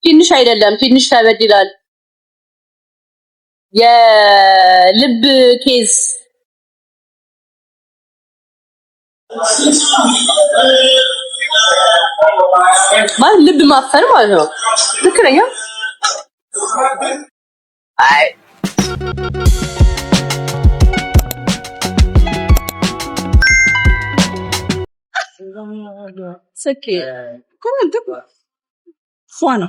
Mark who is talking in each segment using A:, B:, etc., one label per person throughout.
A: ትንሽ አይደለም ትንሽ ተበድላል የልብ ኬዝ ማለት ልብ ማፈን ማለት ነው ትክክለኛ አይ ሰኪ ኮንት ፏና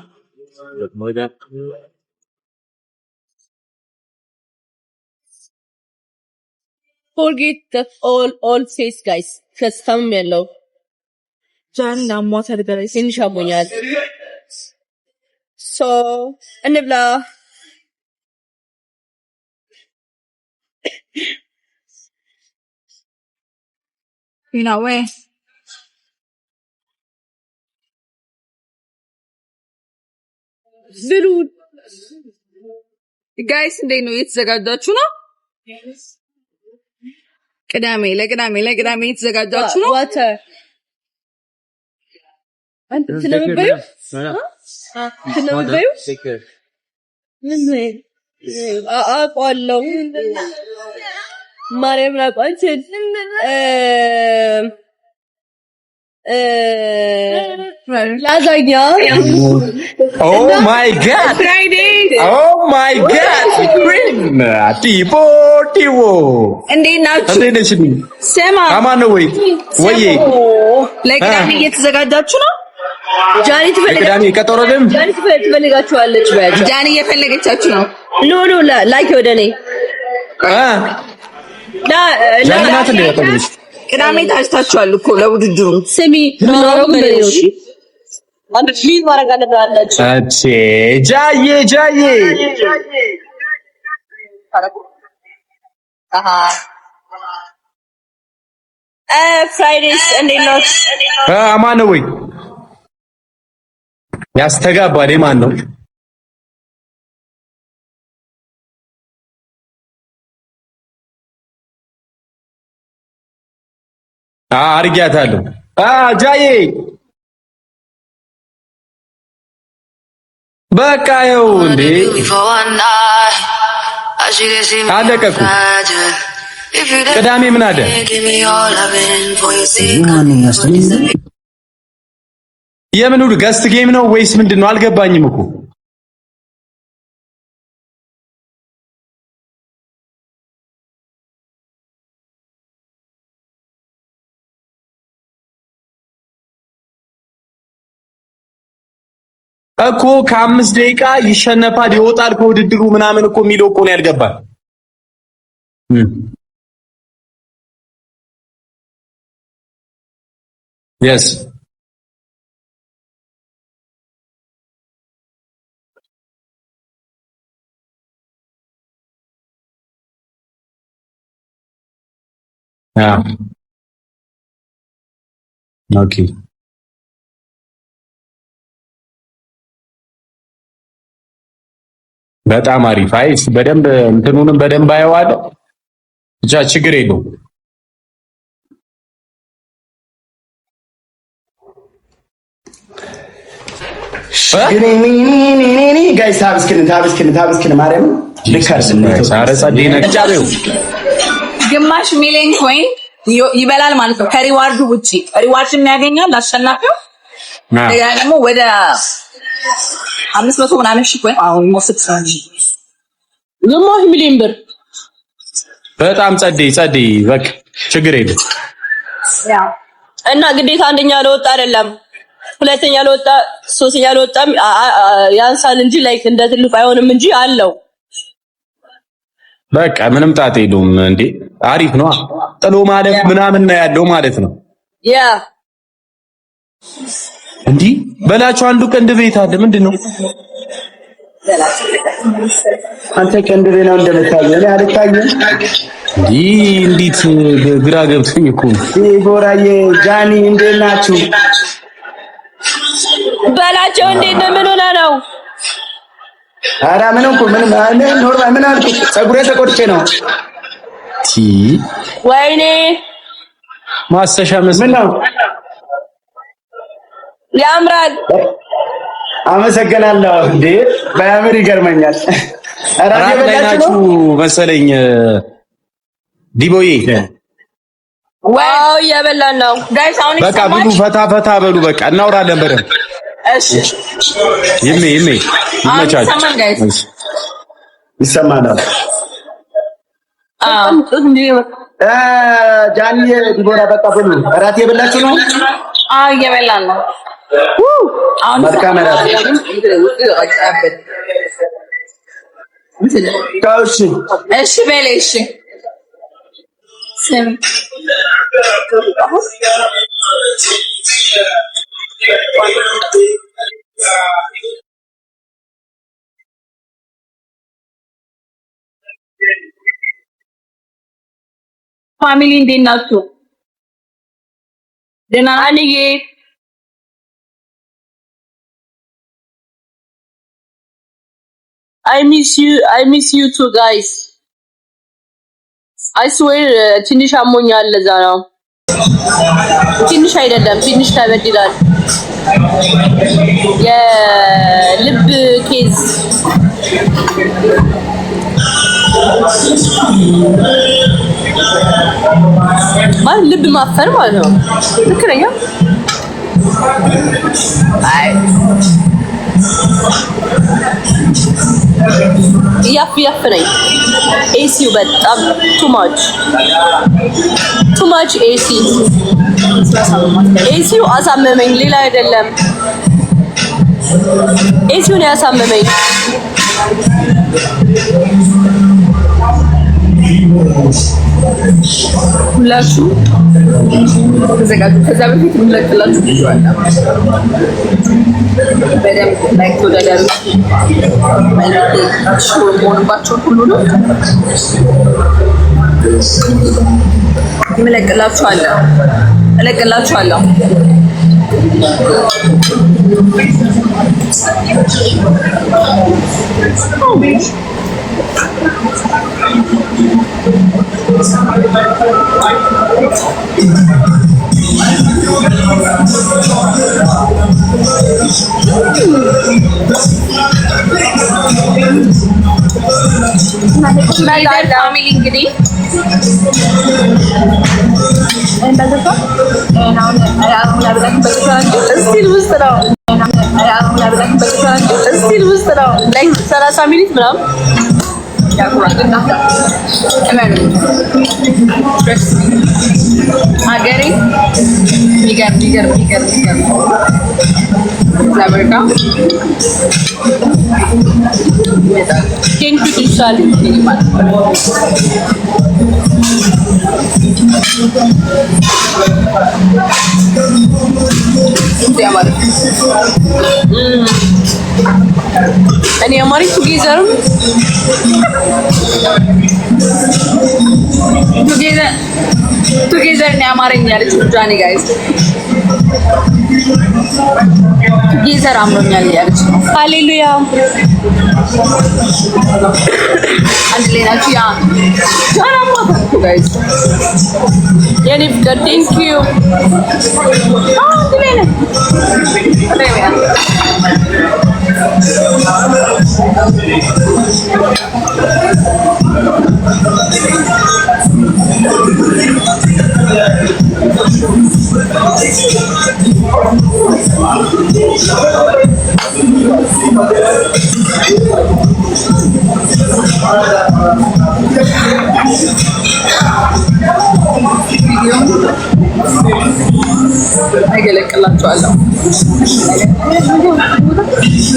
A: forget that all says guys ከስተም ያለው ጃንና ሞተር በላይ ሲንሻሞኛል ሶ እንብላ ወይ ብሉ ጋይስ እንዴት ነው የተዘጋጃችሁ ነው ቅዳሜ የተዘጋጃችሁ ነው ዋተር አንተ ስለምበዩ ምን አቋለው ማርያም ላቋንችን ላዛኛ
B: Oh my god
A: Friday
B: Oh my god Queen ቲቦ
A: እንዴት ናችሁ ሰማ
B: አማን ነው ወይ
A: ለቅዳሜ እየተዘጋጃችሁ ነው ጃኒ ትፈልጋችኋለች ጃኒ እየፈለገቻችሁ ነው ኖ ላይክ ወደኔ
B: ጃኒናት እንደያቀልሽ
A: ቅዳሜ ታጭታችኋል እኮ ለውድድሩ ስሚ ነው አንድ ፕሊዝ ማረጋ ለባላችሁ
B: አቼ ጃዬ
A: አሃ ፍራይዴስ እንዴት ነው
B: አማን ነው ወይ ያስተጋባል ማን ነው አርጊያታለሁ ጃዬ በቃ ይኸው እንዴ አለቀኩ ቅዳሜ ምን አለ የምን ሁሉ ገስት ጌም ነው ወይስ ምንድነው አልገባኝም እኮ እኮ ከ5 ደቂቃ ይሸነፋል ይወጣል ከውድድሩ ምናምን እኮ የሚለው እኮ ነው ያልገባል yes okay በጣም አሪፍ አይስ በደንብ እንትኑንም በደንብ አየዋለሁ ብቻ ችግር የለውም
C: ጋይስ ታብስክን ማርያም ልከርስ
A: ግማሽ ሚሊዮን ኮይን ይበላል ማለት ነው ከሪዋርዱ ውጪ ሪዋርድ የሚያገኛል አሸናፊው ደግሞ ወደ 500 ምናምን ሺህ ኮይን አሁን ሞስት ግማሽ ሚሊዮን ብር
B: በጣም ጸደይ በቃ ችግር የለም
A: እና ግዴታ አንደኛ ለወጣ አይደለም ሁለተኛ ለወጣ ሶስተኛ ለወጣም ያንሳል እንጂ ላይክ እንደ ትልቁ አይሆንም እንጂ አለው
B: በቃ ምንም ጣጣ የለውም እንዴ አሪፍ ነው ጥሎ ማለፍ ምናምን ነው ያለው ማለት ነው
A: ያ
B: እንዴ በላችሁ አንዱ ቅንድብ ቤት አለ ምንድነው
C: አንተ ቅንድብ ነው እንደምታየው እኔ አልታየም
B: እንዴት ግራ ገብቶኝ እኮ
C: ጎራዬ ጃኒ እንዴት ናችሁ
A: በላቸው እንዴት ነው ምን ሆነ ነው
C: አራ ምን እኮ ምን ኖርማል ምን አልኩ ፀጉሬ ተቆርጬ ነው
A: ወይኔ
B: ማስተሻ
C: ምን ነው
A: ያምራል
C: አመሰግናለሁ። እንዴ ባያምር ይገርመኛል።
B: እራት የበላችሁ መሰለኝ ዲቦዬ።
A: ዋው እየበላን ነው ጋይስ። አሁን
B: በቃ ብሉ፣ ፈታ ፈታ በሉ። በቃ እናወራለን በደንብ።
A: እሺ
B: ይመቻችሁ።
C: ይሰማናል። ጃኒ ዲቦራ በቃ ብሉ። እራት የበላችሁ ነው?
A: እየበላን ነው።
C: አሁን መልካም እራት።
A: እሺ በል እሺ። ፋሚሊ እንዴት ናችሁ? ደህና ነኝ። I miss you too guys. I swear ትንሽ አሞኛል ለዛ ነው። ትንሽ አይደለም ትንሽ ከበድ ይላል። የልብ ኬዝ ማለት ልብ ማፈን ማለት ነው። ትክክለኛ አይ ያፍነኝ ኤሲው በጣም ቱ ማች ኤሲው አሳመመኝ፣ ሌላ አይደለም። ኤሲውን ያሳመመኝ ሁላችሁ ተዘጋጁ። ከዛ በፊት ምንለቅላችሁ ይችላል በደንብ ላይክ ተወዳዳሪ ማለት ሆኖባቸው ሁሉ ነው እለቅላችኋለሁ። ፋሚሊ እንግዲህ ስቲል ውስጥ ነው ላይክ 30 ሚኒት ምናምን ሀገሬ ይገርም እኔ አማሪ ቱጌዘር ነው አማርኛ ያለች ጃኒ ጋይስ ቱጌዘር አምሮኛል ያለች ነው። ሃሌሉያ አንድ ላይ ናችሁ። ያ ጃናማ ጋይስ የኔ ፍቅር ቴንክ ዩ አንድ ላይ ነው። እገለቅላችኋለሁ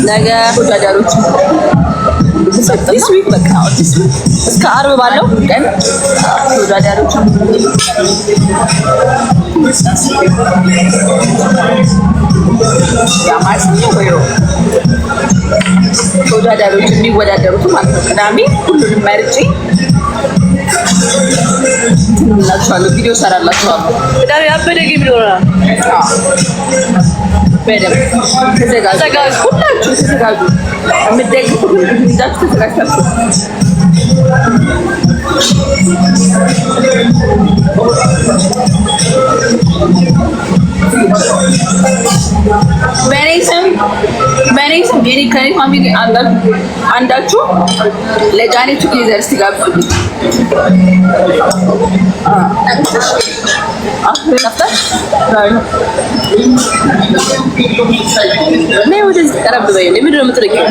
A: ነገ ተወዳዳሪዎች this week በቃ እስከ አርብ ባለው ቀን ተወዳዳሪዎች ተወዳዳሪዎች የሚወዳደሩት ማለት ነው። ቅዳሜ ሁሉንም መርጬ እናችኋለሁ፣ ቪዲዮ ሰራላችኋለሁ። ቅዳሜ አበደ ጌም ይኖራል። በደምብ ተዘጋጁ፣ ሁላችሁ ተዘጋጁ። የምትደግፉ ይዛችሁ ተዘጋጅታችሁ በእኔ
D: ከኔ ፋሚሊ አንዳችሁ ለጃኒ ቱጌዘር ሲጋብዙ
A: ነይ ወደዚህ ቀረብ በይ። ምንድን ነው የምትረቂው?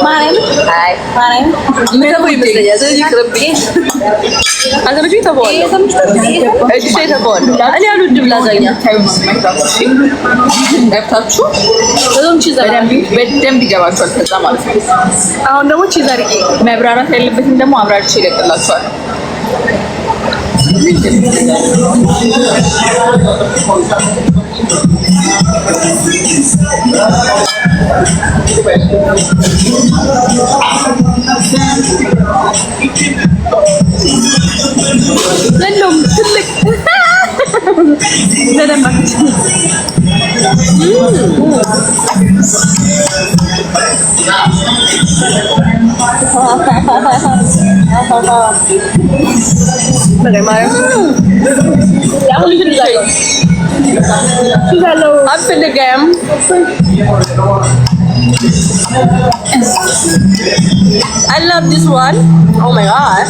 A: ማርያም ምን ይመስለኛል። ስለዚህ ቅርብኝ አዘርጂ ተባለ እሺ ተባለ። እኔ አልወድም ላዛኛ
D: ገብታችሁ በደንብ ይገባችኋል። ከዛ ማለት ነው። አሁን ደግሞ ቺዝ አድርጌ መብራራት ያለበትን ደግሞ አብራርቼ ይለቅላችኋል። ለሎም ትልቅ ለደማች አልፈልግም።
A: I love this one. Oh my god.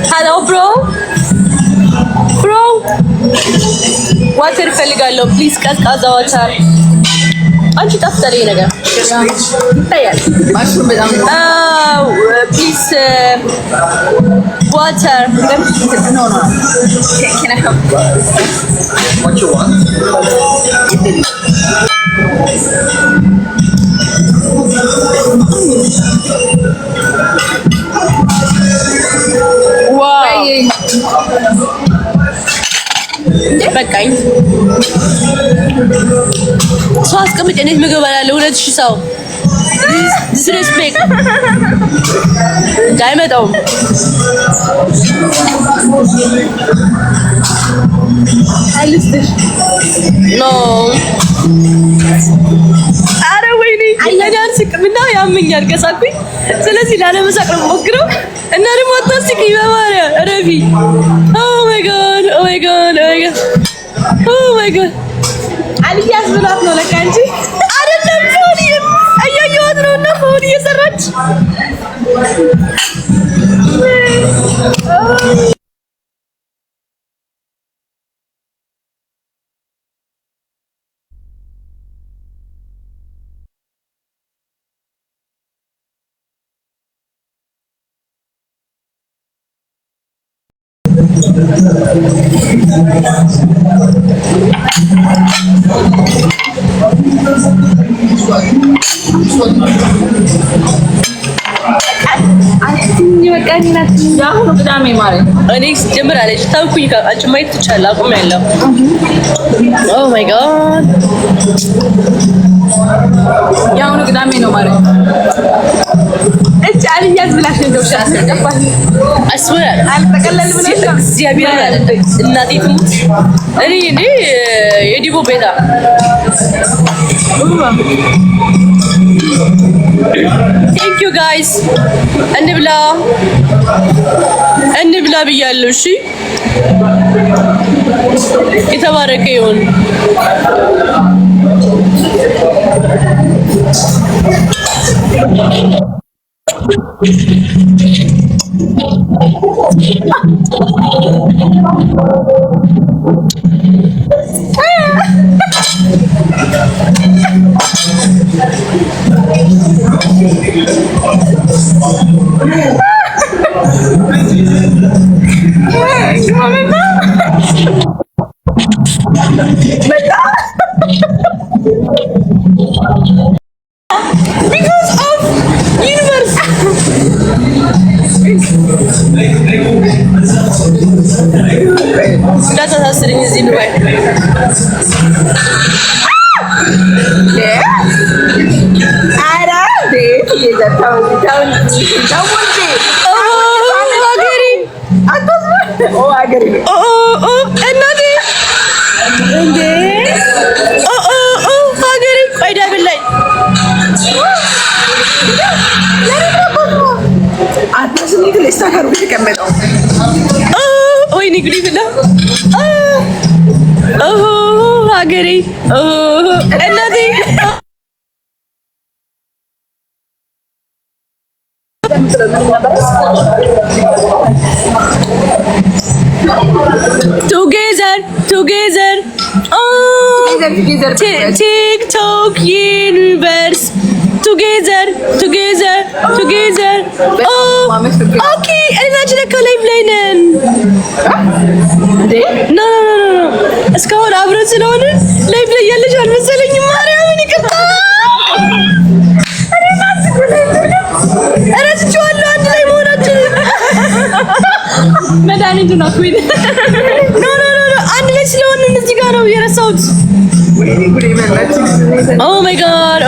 A: Hello bro. ዋተር እፈልጋለሁ ፕሊዝ፣ ቀዝቃዛ ዋተር። አንቺ ጠፍተሪ ነገር
D: ይታያል። ማሽሩ በጣም
A: ፕሊዝ ዋተር።
D: No. Can I have what you want?
A: ዋው በቃኝ። ሰው አስቀምጬ እንዴት ምግብ እበላለሁ? 2000 ሰው ዲስሬስፔክት አይመጣውም። ኖ ኧረ ወይኔ እኔ አልስቅምና ያመኛል ከሳኩኝ። ስለዚህ ላለመሳቅ ነው የምሞክረው እና ደግሞ አታስቂኝ በማርያም ረፊ። ኦ ማይ ጋድ ኦ ማይ ጋድ ኦ ማይ ጋድ ኦ ማይ ጋድ
D: አልያዝ ብሏት ነው ለካ እንጂ
A: አይደለም። ፎን እያየኋት ነው እና ፎን እየሰራች
D: የአሁኑ ቅዳሜ ማለት
A: እኔ ጀምር አለች ታውኩኝ። አንቺ ማየት ትችላለህ። አቁሜያለሁ። ኦ ማይ ጋድ
D: የአሁኑ ቅዳሜ ነው ማለት እቺ አልያዝ ብላሽ ነው ደውሻ አስገባኝ።
A: አስወር
D: አልተቀለል ብለሽ
A: እግዚአብሔር እናቴ ትሙት። እኔ የዲቦ ቤታ ቴንክ ዩ ጋይስ። እንብላ ብያለሁ። እሺ የተባረከ ይሁን። Because of universe. እንዳታሳስረኝ እዚህ ንባይ ሀገሬ እናቴ እንዴ ሀገሬ ቆይ ደብል ላይ ወይኔ ጉዴ ብላ ሀገሬ እናቴ together TikTok universe together ኦኬ እናችን ከላይቭ ላይ ነን ኖ እስካሁን አብረን ስለሆነ ላይቭ ላይ ያለሽ አልመሰለኝም ማርያምን ይቅርታ እረስቼዋለሁ አንድ ላይ መሆናችን
D: መድኃኒቱ ነው ኩኝ
A: ኖ አንድ ላይ ስለሆነ እዚህ ጋር ነው የረሳሁት Oh my god.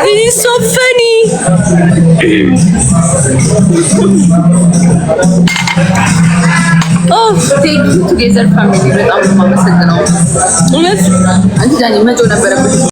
A: This is so funny.
D: Thank you together family በጣም ማመሰግነው።
A: እውነት
D: አንቺ ዳኒ መጮህ ነበረብሽ